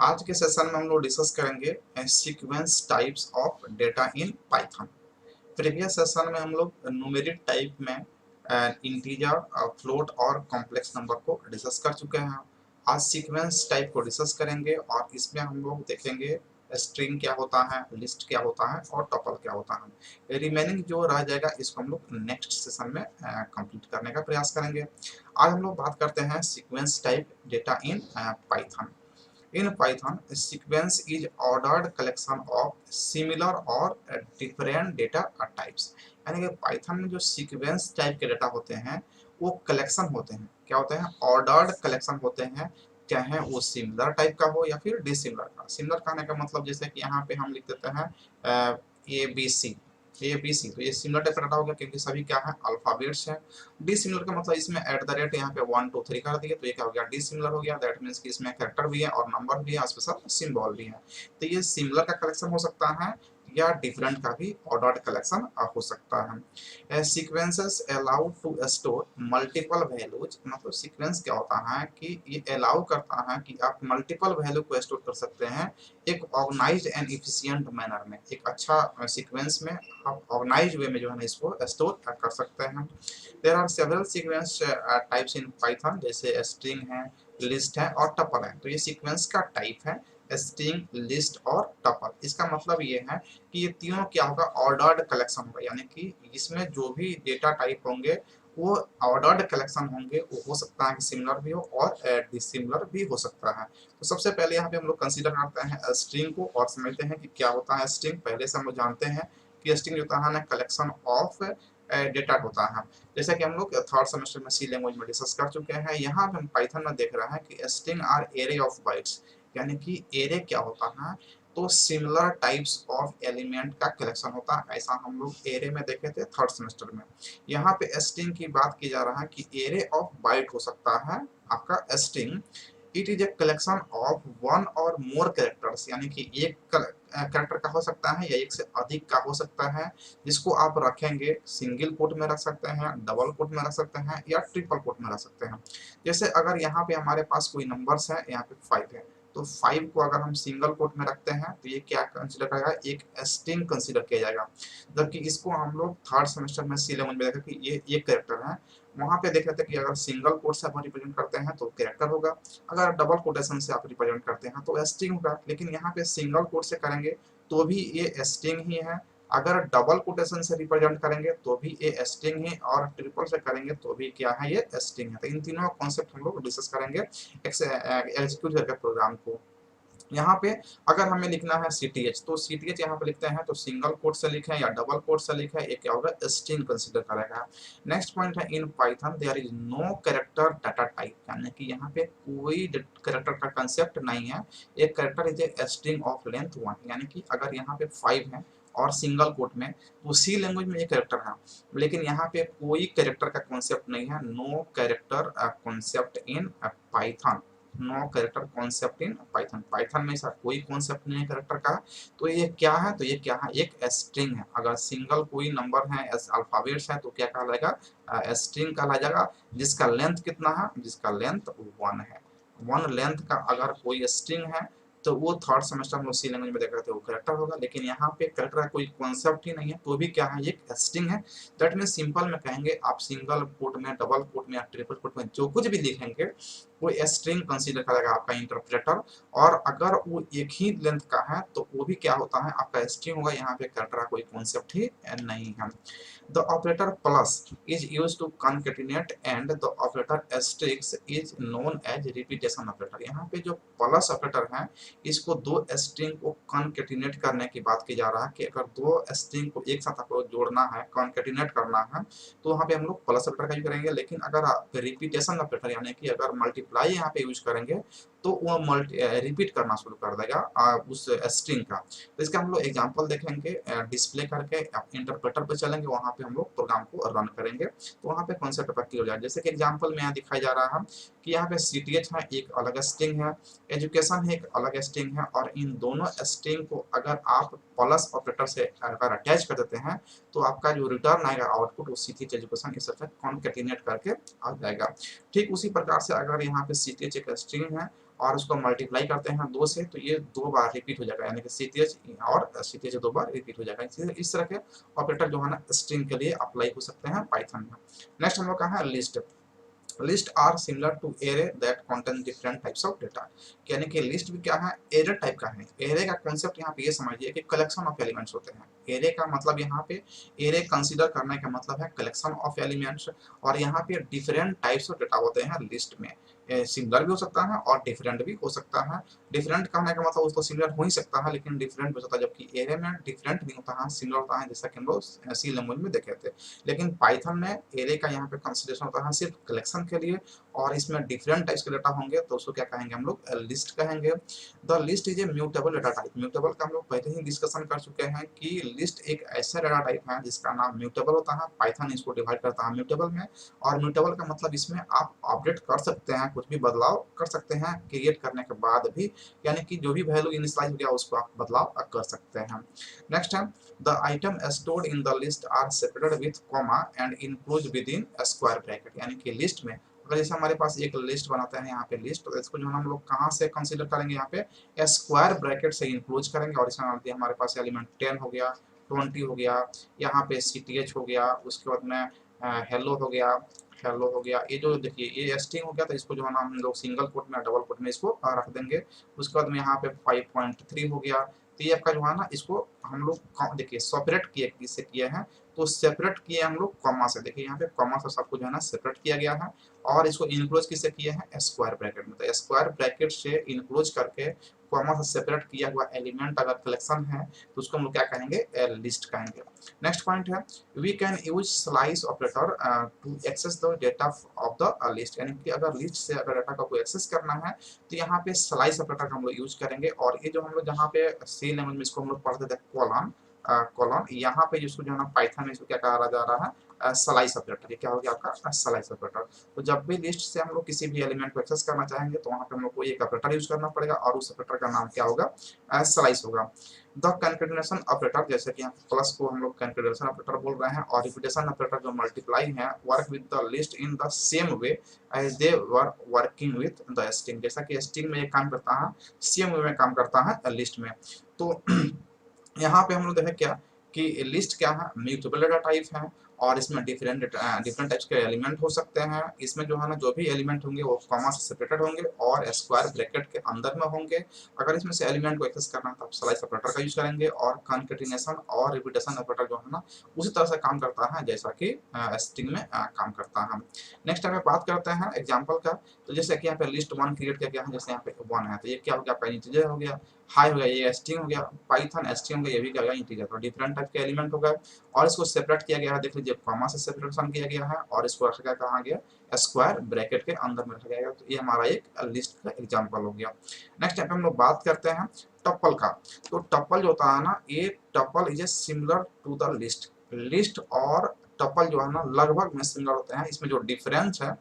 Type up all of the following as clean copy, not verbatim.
आज के सेशन में हम लोग डिस्कस करेंगे sequence types of data in Python. Previous session में हम लोग न्यूमेरिक टाइप में इंटीजर, फ्लोट और कॉम्प्लेक्स नंबर को डिस्कस कर चुके हैं। आज सीक्वेंस टाइप को डिस्कस करेंगे और इसमें हम लोग देखेंगे स्ट्रिंग क्या होता है, लिस्ट क्या होता है और टपल क्या होता है। रिमेनिंग जो रह जाएगा इसको हम लोग नेक्स्ट सेशन में कंप्लीट करने का प्रयास करेंगे। आज हम लोग बात करते हैं sequence type data in Python. In Python, a sequence is ordered collection of similar or different data types। यानी कि पाइथन में जो सीक्वेंस टाइप के डेटा होते हैं वो कलेक्शन होते हैं। क्या होते हैं? ऑर्डर्ड कलेक्शन होते हैं, चाहे वो सिमिलर टाइप का हो या फिर डिसिमिलर का। सिमिलर कहने का मतलब जैसे कि यहाँ पे हम लिख देते हैं ABC, तो ये सिमिलर टाइप का डाटा हो गया क्योंकि सभी क्या है, अल्फाबेट्स है। डिसिमिलर का मतलब इसमें एट द रेट यहाँ पे 1 2 3 कर दिए तो ये क्या हो गया, डिसिमिलर हो गया। दैट मीन्स कि इसमें कैरेक्टर भी है और नंबर भी है, स्पेशल सिंबल भी है। तो ये सिमिलर का कलेक्शन हो सकता है या डिफरेंट का भी ऑर्डर्ड कलेक्शन हो सकता है। Sequences allow to store multiple values. मतलब सीक्वेंस क्या होता है कि ये अलाउ करता है कि आप मल्टीपल वैल्यू को स्टोर कर सकते हैं एक ऑर्गेनाइज्ड एंड इफिशिएंट मैनर में। एक अच्छा सीक्वेंस में आप ऑर्गेनाइज्ड वे में जो है ना इसको स्टोर कर सकते हैं। There are several sequence types in Python, जैसे स्ट्रिंग है, लिस्ट है और टपल है। तो ये सीक्वेंस का टाइप है, स्ट्रिंग, लिस्ट और टपल। इसका मतलब ये है कि ये तीनों क्या होगा, ऑर्डर्ड कलेक्शन होगा। यानी कि इसमें जो भी डेटा टाइप होंगे वो ऑर्डर्ड कलेक्शन होंगे। वो हो सकता है कि सिमिलर भी हो और डिसिमिलर भी हो सकता है। तो सबसे पहले यहाँ पे हम लोग कंसीडर करते हैं स्ट्रिंग को और समझते हैं कि क्या होता है स्ट्रिंग। पहले से हम लोग जानते हैं कि स्ट्रिंग होता है ना कलेक्शन ऑफ डेटा होता है। जैसा कि हम लोग थर्ड सेमेस्टर में सी लैंग्वेज में डिस्कस कर चुके हैं। यहाँ पे हम पाइथन में देख रहे हैं कि string are array of bytes. यानी कि एरे क्या होता है, तो सिमिलर टाइप्स ऑफ एलिमेंट का कलेक्शन होता है। ऐसा हम लोग एरे में देखे थे थर्ड सेमेस्टर में। यहाँ पे स्ट्रिंग की बात की जा रहा है कि एरे ऑफ बाइट हो सकता है आपका string. It is a collection of one और मोर कैरेक्टर्स। यानी कि एक कैरेक्टर का हो सकता है या एक से अधिक का हो सकता है, जिसको आप रखेंगे सिंगल कोट में रख सकते हैं, डबल कोट में रख सकते हैं या ट्रिपल कोट में रख सकते हैं। जैसे अगर यहाँ पे हमारे पास कोई नंबर्स है, यहाँ पे 5 है, तो 5 को अगर हम सिंगल कोट में रखते हैं तो ये क्या कंसीडर करेगा, एक स्ट्रिंग कंसीडर किया जाएगा। जबकि इसको हम लोग थर्ड सेमेस्टर में सी लेवल में देखा कि ये एक कैरेक्टर है। वहां पे देख रहे थे कि अगर सिंगल कोट से आप रिप्रेजेंट करते हैं तो कैरेक्टर होगा, अगर डबल कोटेशन से आप रिप्रेजेंट करते हैं तो स्ट्रिंग होगा। लेकिन यहाँ पे सिंगल कोट से करेंगे तो भी ये स्ट्रिंग ही है, अगर डबल कोटेशन से रिप्रेजेंट करेंगे तो भी ये स्ट्रिंग है, और ट्रिपल से करेंगे तो भी क्या है, ये स्ट्रिंग है। तो इन तीनों कॉन्सेप्ट हम लोग डिस्कस करेंगे एग्जीक्यूट करके प्रोग्राम को। यहाँ पे अगर हमें लिखना है CTH तो CTH यहाँ पे लिखते हैं तो सिंगल कोट से लिखें या डबल कोट से लिखें, ये क्या होगा, स्ट्रिंग कंसीडर करेगा। नेक्स्ट पॉइंट है in Python there is no character data type. यानी कि यहाँ पे कोई कैरेक्टर का कंसेप्ट नहीं है। एक character is a string of length 1। यानी कि अगर यहाँ पे 5 है और सिंगल कोट में, तो सी लैंग्वेज में एक कैरेक्टर है, लेकिन यहाँ पे कोई कैरेक्टर का कॉन्सेप्ट नहीं है। No character concept in Python. No character concept in Python. Python में ऐसा कोई कॉन्सेप्ट नहीं है कैरेक्टर का। तो ये क्या है, तो ये क्या है, एक स्ट्रिंग है। अगर सिंगल कोई नंबर है, अल्फाबेट्स है, तो क्या कहलाएगा, स्ट्रिंग कहलाएगा। जिसका लेंथ कितना है, जिसका लेंथ 1 है। 1 लेंथ का अगर कोई स्ट्रिंग है तो वो थर्ड सेमेस्टर में सी लैंग्वेज में देख रहे थे वो कैरेक्टर होगा। लेकिन यहाँ पे कैरेक्टर का कोई कॉन्सेप्ट ही नहीं है, तो भी क्या है, एक स्ट्रिंग है। दैट मीन सिंपल में कहेंगे आप सिंगल कोट में, डबल कोट में या ट्रिपल कोट में जो कुछ भी लिखेंगे वो स्ट्रिंग कंसीडर करेगा आपका इंटरप्रेटर। और अगर वो एक ही लेंथ का है तो वो भी क्या होता है, आपका स्ट्रिंग होगा। यहाँ पे कैरेक्टर का कोई कॉन्सेप्ट ही नहीं है। The operator plus is used to concatenate and the operator asterisk is known as repetition operator। यहाँ पे जो प्लस ऑपरेटर है, इसको दो स्ट्रिंग को कॉन्केटिनेट करने की बात की जा रहा है कि अगर दो स्ट्रिंग को एक साथ आपको जोड़ना है, कॉन्केटिनेट करना है, तो वहाँ पे हम लोग प्लस ऑपरेटर का यूज करेंगे। लेकिन अगर आप रिपीटेशन ऑपरेटर यानी कि अगर मल्टीप्लाई यहाँ पे यूज करेंगे तो वो रिपीट करना शुरू कर देगा उस स्ट्रिंग का। तो इसका हम लोग एग्जांपल देखेंगे डिस्प्ले करके। इंटरप्रेटर पे चलेंगे, वहाँ पे हम लोग प्रोग्राम को रन करेंगे तो वहाँ पे कॉन्सेप्ट पर क्लियर हो जाएगा। जैसे कि एग्जांपल में यहाँ दिखाया जा रहा है कि यहाँ पे CTH है, एक अलग स्ट्रिंग है, एजुकेशन है, एक अलग स्ट्रिंग है, और इन दोनों स्ट्रिंग को अगर आप प्लस ऑपरेटर से अगर अटैच कर देते हैं तो आपका जो रिटर्न आएगा आउटपुट वो CTH एजुकेशन इस तरह कॉन्केटिनेट करके आ जाएगा। ठीक उसी प्रकार से अगर यहाँ पे CTH एक स्ट्रिंग है और उसको मल्टीप्लाई करते हैं 2 से, तो ये 2 बार रिपीट हो जाएगा, यानी कि सीटीएच और सीटीएच 2 बार रिपीट हो जाएगा। इस तरह के ऑपरेटर जो है ना स्ट्रिंग के लिए अप्लाई हो सकते हैं पाइथन में। नेक्स्ट हम लोग का है list. List are similar to array that contain different types of data, यानी कि लिस्ट भी क्या है, एरे टाइप का है। एरे का कॉन्सेप्ट यहाँ पे ये समझिए कि कलेक्शन ऑफ एलिमेंट्स होते हैं। एरे का मतलब यहाँ पे, एरे कंसीडर करने का मतलब है कलेक्शन ऑफ एलिमेंट्स, और यहाँ पे डिफरेंट टाइप्स ऑफ डेटा होते हैं लिस्ट में। सिमिलर भी हो सकता है और डिफरेंट भी हो सकता है। डिफरेंट कहने का मतलब उसको सिमिलर हो ही सकता है लेकिन डिफरेंट भी हो सकता है, जबकि एरे में डिफरेंट नहीं होता है, सिमिलर होता है, जैसा कि हम लोग सी लैंग्वेज में देखे थे। लेकिन पाइथन में एरे का यहाँ पे कंसिडरेशन होता है सिर्फ कलेक्शन के लिए, और इसमें डिफरेंट टाइप्स के डेटा होंगे तो उसको क्या कहेंगे हम लोग, लिस्ट कहेंगे। The list is a mutable data type. Mutable का हम लोग पहले ही डिस्कशन कर चुके हैं कि लिस्ट एक ऐसा डेटा टाइप है जिसका नाम म्यूटेबल होता है। पाइथन इसको डिवाइड करता है म्यूटेबल में, और म्यूटेबल का मतलब इसमें आप अपडेट कर सकते हैं, कुछ भी बदलाव कर सकते हैं क्रिएट करने के बाद भी, यानी कि जो भी वैल्यू इनिशियलाइज हो गया उसको आप बदलाव कर सकते हैं। नेक्स्ट है the item stored in the list are separated with comma and enclosed within square bracket, यानी कि लिस्ट में अगर जैसे हमारे पास एक लिस्ट बनाते हैं यहाँ पे लिस्ट, तो इसको जो हम लोग कहाँ से कंसीडर करेंगे, यहाँ पे स्क्वायर ब्रैकेट से इंक्लोज करेंगे, और इसमें हमारे पास एलिमेंट 10 हो गया, 20 हो गया, यहाँ पे CTH हो गया, उसके बाद में हेलो हो गया, हेलो हो गया। ये जो देखिए ये स्ट्रिंग हो गया, तो इसको जो है ना हम लोग सिंगल कोट में डबल कोट में इसको रख देंगे। उसके बाद में यहाँ पे 5.3 हो गया, तो ये आपका जो है ना इसको हम लोग देखिए सेपरेट किए, किससे किए हैं, तो सेपरेट किए हम लोग कॉमा से। देखिए यहाँ पे कॉमा से सबको जो है ना सेपरेट किया गया है, और इसको इनक्लोज किससे किए हैं, स्क्वायर ब्रैकेट में। तो स्क्वायर ब्रैकेट से इनक्लोज करके कॉमा से सेपरेट किया हुआ एलिमेंट अगर कलेक्शन है तो उसको हम लोग क्या कहेंगे, लिस्ट कहेंगे। नेक्स्ट पॉइंट है we can use slice operator to access the data of the list, यानी कि अगर लिस्ट से अगर डाटा का कोई एक्सेस करना है तो यहाँ पे स्लाइस ऑपरेटर का हम लोग यूज करेंगे। और ये जो हम लोग जहाँ पे सी लैंग्वेज में इसको हम लोग पढ़ते थे कॉलन, कॉलन, यहाँ पे जिसको जो है ना पाइथन में इसको क्या कहा जा रहा है, स्लाइस ऑपरेटर। ये क्या हो गया आपका स्लाइस ऑपरेटर। तो जब भी लिस्ट से हम लोग किसी भी एलिमेंट को एक्सेस करना चाहेंगे तो वहाँ पे हम लोग को एक ऑपरेटर यूज करना पड़ेगा, और उस ऑपरेटर का नाम क्या होगा, स्लाइस होगा। द कंकैटिनेशन ऑपरेटर, जैसे कि यहाँ प्लस को हम लोग कंकैटिनेशन ऑपरेटर बोल रहे हैं, और रिपीटेशन ऑपरेटर जो मल्टीप्लाई है, work with the list in the same way as they were working with the string, जैसा कि स्ट्रिंग में ये काम करता है सेम वे में काम करता है लिस्ट में। तो यहाँ पे हम लोग देखें क्या कि लिस्ट क्या है, म्यूटेबल डेटा टाइप है, और इसमें डिफरेंट टाइप्स के एलिमेंट हो सकते हैं। इसमें जो है ना जो भी एलिमेंट होंगे वो कॉमा से सेपरेटेड होंगे और स्क्वायर ब्रैकेट के अंदर में होंगे। अगर इसमें से एलिमेंट को एक्सेस करना है तो आप स्लाइस ऑपरेटर का यूज करेंगे, और कॉन्कैटिनेशन और रिपीटेशन ऑपरेटर जो है ना उसी तरह से काम करता है जैसा कि स्ट्रिंग में काम करता है। नेक्स्ट टाइम बात करते हैं एग्जाम्पल का। तो जैसे कि यहाँ पे लिस्ट 1 क्रिएट किया गया है, जैसे यहाँ पे 1 है तो ये क्या हो गया, आपका इंटीजर हो गया, हाई हो गया, ये स्ट्रिंग हो गया, पाइथन स्ट्रिंग हो गया, ये भी क्या हो गया इंटीजर। तो डिफरेंट टाइप के एलिमेंट हो गए, और इसको सेपरेट किया गया है, देख लीजिए कॉमा से सेपरेशन किया गया है, और इसको रखा गया कहाँ गया, स्क्वायर ब्रैकेट के अंदर में रखा गया। तो ये हमारा एक लिस्ट का एग्जांपल हो गया। नेक्स्ट टाइप हम लोग बात करते हैं टपल का। तो टपल जो होता है ना, ये tuple is a similar to the list. List और टपल जो है ना लगभग में सिमिलर होते हैं। इसमें जो डिफरेंस है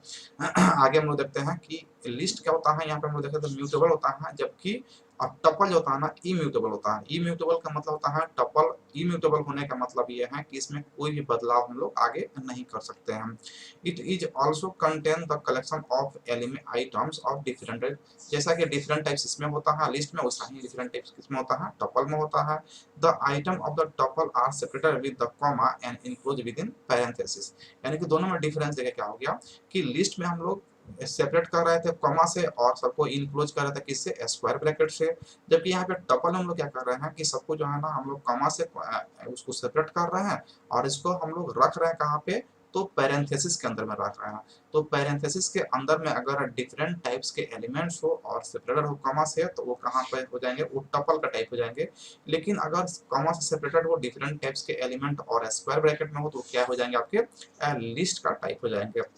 आगे हम लोग देखते हैं कि लिस्ट क्या होता है, यहाँ पे हम लोग देखते हैं तो म्यूटेबल होता है, जबकि और टपल जो होता है ना इम्यूटेबल होता है। इम्यूटेबल का मतलब होता है टपल, इम्यूटेबल होने का मतलब ये है कि इसमें कोई भी बदलाव हम लोग आगे नहीं कर सकते हैं। It is also contain the collection of element items of different, जैसा कि डिफरेंट टाइप्स इसमें होता है लिस्ट में, वैसा ही डिफरेंट टाइप्स किसमें होता है, टपल में होता है। The item of the tuple are separated with the comma and enclosed within parenthesis, यानी कि दोनों में डिफरेंस देखिए क्या हो गया कि लिस्ट में हम लोग सेपरेट कर रहे थे कॉमा से, और सबको इनक्लोज कर रहे थे किससे, स्क्वायर ब्रैकेट से। जबकि यहाँ पे टपल हम लोग क्या कर रहे हैं कि सबको जो है ना हम लोग कॉमा से उसको सेपरेट कर रहे हैं, और इसको हम लोग रख रहे हैं कहाँ पे, तो पैरेंथेसिस के अंदर में रख रहे हैं। तो पैरेंथेसिस के अंदर में अगर डिफरेंट टाइप्स के एलिमेंट्स हो और सेपरेटेड हो कॉमा से, तो वो कहाँ पे हो जाएंगे, वो टपल का टाइप हो जाएंगे। लेकिन अगर कॉमा से सेपरेटेड हो डिफरेंट टाइप्स के एलिमेंट और स्क्वायर ब्रैकेट में हो तो क्या हो जाएंगे, आपके लिस्ट का टाइप हो जाएंगे।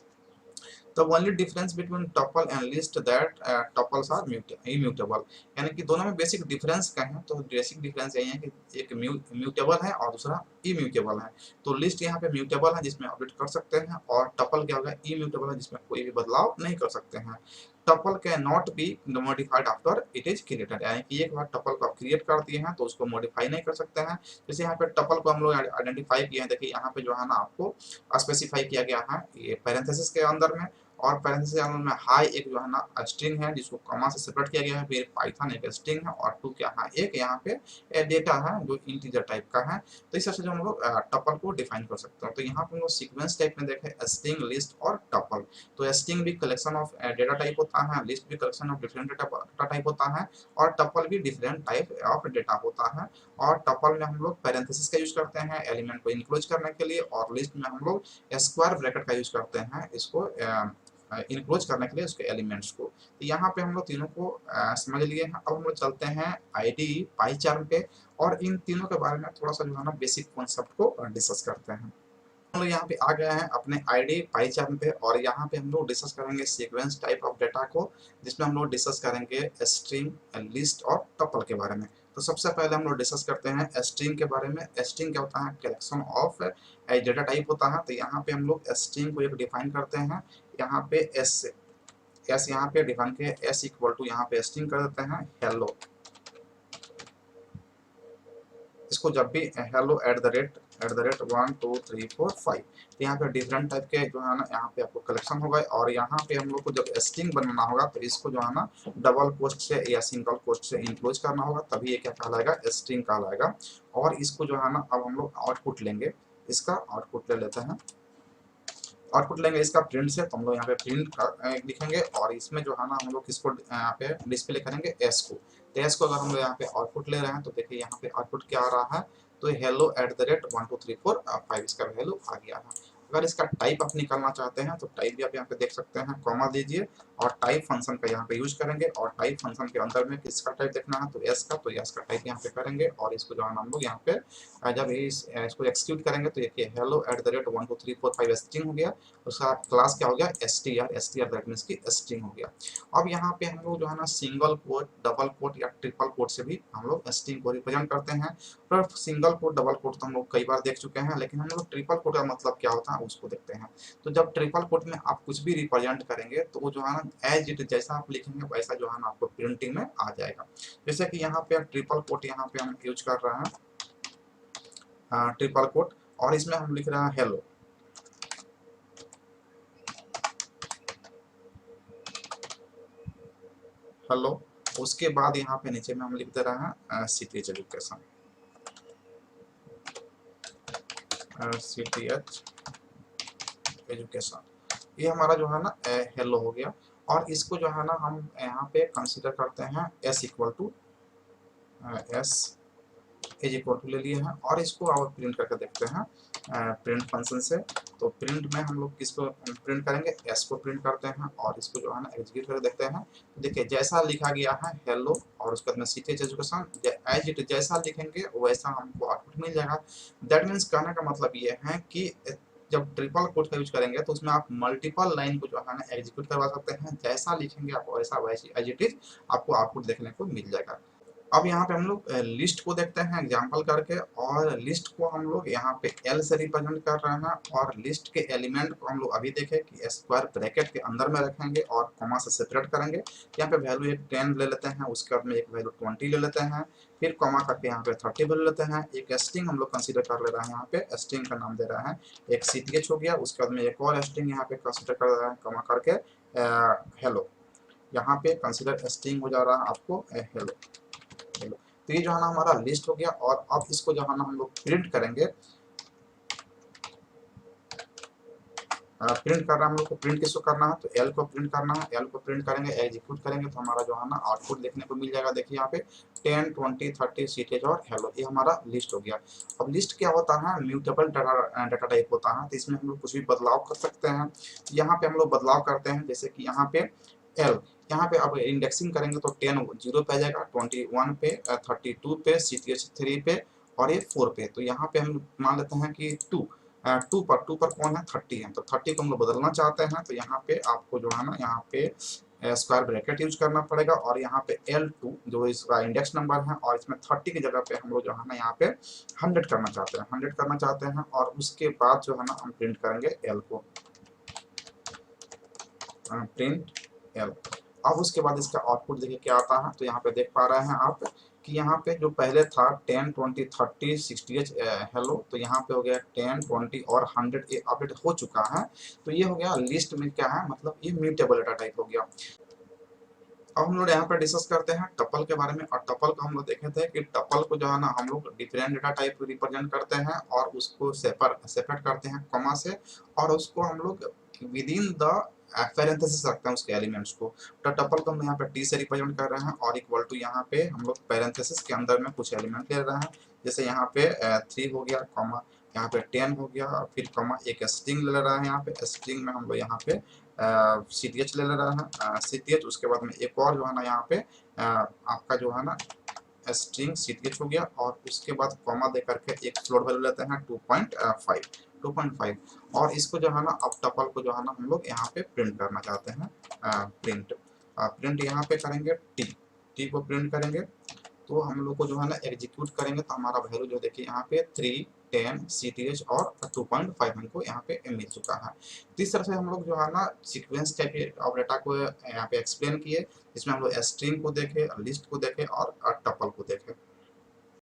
The only difference between tuple and list that tuples are immutable, यानी कि दोनों में बेसिक डिफरेंस क्या है, तो बेसिक डिफरेंस यही है कि एक म्यूटेबल है और दूसरा इम्यूटेबल है। तो लिस्ट यहाँ पे म्यूटेबल है जिसमें अपडेट कर सकते हैं, और टपल क्या होगा, इम्यूटेबल है जिसमें कोई भी बदलाव नहीं कर सकते हैं। Tuple can not be modified after it is created, यानी कि एक बार टपल को आप क्रिएट कर दिए हैं तो उसको मॉडिफाई नहीं कर सकते हैं। जैसे यहाँ पे टपल को हम लोग आइडेंटिफाई किए हैं, देखिए यहाँ पे जो है ना आपको स्पेसिफाई किया गया है ये पैरेंथेसिस के अंदर में, और पैरेंथेसिस में हाई एक जो है ना स्ट्रिंग है जिसको कॉमा से सेपरेट किया गया है, फिर पाइथन एक स्ट्रिंग है और टू क्या है एक यहाँ पे डेटा है जो इंटीजर टाइप का है। तो इस तरह से जो हम लोग टपल को डिफाइन कर सकते हैं। तो यहाँ पे हम लोग सीक्वेंस टाइप में देखें स्ट्रिंग, लिस्ट और टपल। तो स्ट्रिंग भी कलेक्शन ऑफ डेटा टाइप होता है, लिस्ट भी collection of different data type होता है और टपल भी डिफरेंट टाइप ऑफ डेटा होता है। और टपल में हम लोग पैरेंथेसिस का यूज करते हैं एलिमेंट को इनक्लोज करने के लिए, और लिस्ट में हम लोग स्क्वायर ब्रैकेट का यूज करते हैं इसको इनक्लोज करने के लिए उसके एलिमेंट्स को। तो यहाँ पे हम लोग तीनों को समझ लिए हैं। अब हम लोग चलते हैं आईडी पाई चार्ट पे और इन तीनों के बारे में थोड़ा सा जो है ना बेसिक कॉन्सेप्ट को डिस्कस करते हैं। हम लोग यहाँ पे आ गए हैं अपने आईडी पाई चार्ट पे और यहाँ पे हम लोग डिस्कस करेंगे सीक्वेंस टाइप ऑफ डेटा को, जिसमें हम लोग डिस्कस करेंगे स्ट्रिंग, लिस्ट और टपल के बारे में। तो सबसे पहले हम लोग डिस्कस करते हैं स्ट्रिंग के बारे में। स्ट्रिंग क्या होता है? कलेक्शन ऑफ डेटा टाइप होता है। तो यहाँ पे हम लोग स्ट्रिंग को एक डिफाइन करते हैं यहाँ पे एस से। एस यहाँ पे डिफाइन किया, एस इक्वल टू यहाँ पे स्ट्रिंग कर देते हैं हेलो। इसको जब भी हेलो एट द रेट 1 2 3 4 5, तो यहाँ पे डिफरेंट टाइप के जो है ना यहाँ पे आपको कलेक्शन होगा। और यहाँ पे हम लोग को जब स्ट्रिंग बनाना होगा तो इसको जो है ना डबल कोस्ट से या सिंगल कोस्ट से इनक्लोज करना होगा, तभी ये क्या कहलाएगा? स्ट्रिंग कहलाएगा। और इसको जो है ना अब हम लोग आउटपुट लेंगे, इसका आउटपुट ले लेते हैं। आउटपुट लेंगे इसका प्रिंट से, तो हम लोग यहाँ पे प्रिंट लिखेंगे और इसमें जो है ना हम लोग किसको यहाँ पे डिस्प्ले करेंगे? एस को। तो एस को अगर हम लोग यहाँ पे आउटपुट ले रहे हैं तो देखिए यहाँ पे आउटपुट क्या आ रहा है? तो हेलो एट द रेट 1 2 3 4 5 इसका वैल्यू आ गया है। अगर इसका टाइप आप निकालना चाहते हैं तो टाइप भी आप यहाँ पे देख सकते हैं, कॉमा दीजिए और टाइप फंक्शन का यहाँ पे यूज करेंगे। और टाइप फंक्शन के अंदर में किसका टाइप देखना है? तो एस का। तो एस का टाइप यहाँ पे करेंगे और इसको जो है हम लोग यहाँ पे जब इसको एक्सिक्यूट करेंगे तो देखिए hello at the rate 1 2 3 4 5 string हो गया। उसका क्लास क्या हो गया? str। str दैट मींस की स्ट्रिंग हो गया। अब यहाँ पे हम लोग जो है ना सिंगल कोट, डबल कोट या ट्रिपल कोट से भी हम लोग स्ट्रिंग को रिप्रेजेंट करते हैं। पर सिंगल कोट, डबल कोट तो हम लोग कई बार देख चुके हैं, लेकिन हम लोग ट्रिपल कोट का मतलब क्या होता है उसको देखते हैं। तो जब ट्रिपल कोट में आप कुछ भी रिप्रेजेंट करेंगे तो वो जो है ना एज इट जैसा आप लिखेंगे वैसा जो है ना आपको प्रिंटिंग में आ जाएगा। जैसे कि यहाँ पे ट्रिपल कोट यहाँ पे हम यूज कर रहे हैं ट्रिपल कोट, और इसमें हम लिख रहे हैं हेलो। हेलो, उसके बाद यहाँ पे नीचे में हम लिख दे रहे हैं CTH एजुकेशन, CTH एजुकेशन। ये हमारा जो है ना हेलो हो गया। और इसको जो है ना हम यहाँ पे कंसीडर करते हैं s equal to s is equal to ले लिए हैं और इसको अब प्रिंट करके देखते हैं प्रिंट फंक्शन से। तो प्रिंट में हम लोग किसको प्रिंट करेंगे? एस को प्रिंट करते हैं और इसको जो है ना एग्जीक्यूट करके देखते हैं। तो देखिए जैसा लिखा गया है हेलो और उसके बाद में CTH एजुकेशन, एज इट जैसा लिखेंगे वैसा हमको आउटपुट मिल जाएगा। दैट मीन्स कहने का मतलब ये है कि जब ट्रिपल कोट का यूज करेंगे तो उसमें आप मल्टीपल लाइन को जो है ना एग्जीक्यूट करवा सकते हैं। जैसा लिखेंगे आप वैसा वैसी एज इट इज आपको आउटपुट देखने को मिल जाएगा। अब यहाँ पे हम लोग लिस्ट को देखते हैं एग्जांपल करके, और लिस्ट को हम लोग यहाँ पे एल से रिप्रेजेंट कर रहे हैं। और लिस्ट के एलिमेंट को हम लोग अभी देखें कि स्क्वायर ब्रैकेट के अंदर में रखेंगे और कॉमा से सेपरेट करेंगे। यहाँ पे वैल्यू एक 10 ले लेते हैं, उसके बाद में एक वैल्यू 20 ले लेते हैं, फिर कॉमा करके यहाँ पे 30 ले लेते हैं। एक स्ट्रिंग हम लोग कंसीडर कर ले रहे हैं, यहाँ पे स्ट्रिंग का नाम दे रहे हैं एक CTH हो गया। उसके बाद में एक और स्ट्रिंग यहाँ पे कंसीडर कर रहे हैं कॉमा करके हेलो। यहाँ पे कंसीडर स्ट्रिंग हो जा रहा है आपको हेलो। तो ये जो है ना हमारा लिस्ट हो गया। और अब इसको जो है ना हम लोग प्रिंट करेंगे, प्रिंट कर रहा है हम लोग को। प्रिंट किसको करना है? तो एल को प्रिंट करना है। एल को प्रिंट करेंगे, एग्जीक्यूट करेंगे तो हमारा जो है ना आउटपुट देखने को मिल जाएगा। देखिए यहाँ पे 10 20 30 CTH और हेलो, ये हमारा लिस्ट हो गया। अब लिस्ट क्या होता है? म्यूटेबल डाटा टाइप होता है। तो इसमें हम लोग कुछ भी बदलाव कर सकते हैं। यहाँ पे हम लोग बदलाव करते हैं, जैसे कि यहाँ पे एल, यहाँ पे अब इंडेक्सिंग करेंगे तो 10 0 पे आ जाएगा, 21 पे, 32 पे, CTH 3 पे और ये 4 पे। तो यहाँ पे हम मान लेते हैं कि 2 पर कौन है? 30 है। तो 30 को हम लोग बदलना चाहते हैं तो यहाँ पे आपको जो है ना यहाँ पे स्क्वायर ब्रैकेट यूज करना पड़ेगा और यहाँ पे L2 जो इसका इंडेक्स नंबर है, और इसमें 30 की जगह पे हम लोग जो है ना यहाँ पे 100 करना चाहते हैं, 100 करना चाहते हैं। और उसके बाद जो है ना हम प्रिंट करेंगे L को, प्रिंट L। अब उसके बाद इसका आउटपुट देखिए क्या आता है। तो यहाँ पे देख पा रहे हैं आप कि यहाँ पे जो पहले था 10 20 30 60 हेलो, तो यहाँ पे हो गया 10 20 और 100 ये अपडेट हो चुका है। तो ये हो गया लिस्ट में क्या है, मतलब ये म्यूटेबल डाटा टाइप हो गया। अब हम लोग यहाँ पे डिस्कस करते हैं टपल के बारे में। और टपल को हम लोग देखे थे कि टपल को जो है ना हम लोग डिफरेंट डेटा टाइप रिप्रेजेंट करते हैं और उसको सेपरेट करते हैं कॉमा से, और उसको हम लोग विद इन द पैरेंथेसिस रखते हैं उसके एलिमेंट्स को। तो टपल को हम यहाँ पे टी से रिप्रेजेंट कर रहे हैं और इक्वल टू यहाँ पे हम लोग पैरेंथेसिस के अंदर में कुछ एलिमेंट ले रहे हैं। जैसे यहाँ पे 3 हो गया कॉमा, यहाँ पे 10 हो गया, फिर कॉमा एक स्ट्रिंग ले रहा है। यहाँ पे स्ट्रिंग में हम लोग यहाँ पे CTH ले रहा है CTH। उसके बाद में एक और जो है ना यहाँ पे आपका जो है ना स्ट्रिंग CTH हो गया, और उसके बाद कॉमा दे करके एक फ्लोट वैल्यू लेते हैं 2.5 और इसको जो है ना अब टपल को जो है ना हम लोग यहाँ पे प्रिंट करना चाहते हैं। प्रिंट यहाँ पे करेंगे टी को प्रिंट करेंगे। तो हम लोग को जो है ना एग्जीक्यूट करेंगे तो हमारा वैल्यू जो देखिए यहाँ पे 3 10 CTH और 2.5 हमको यहाँ पे मिल चुका है। तो इस तरह से हम लोग जो है ना सीक्वेंस टाइप ऑफ डेटा को यहाँ पे एक्सप्लेन किए, जिसमें हम लोग स्ट्रिंग को देखे, लिस्ट को देखे और टपल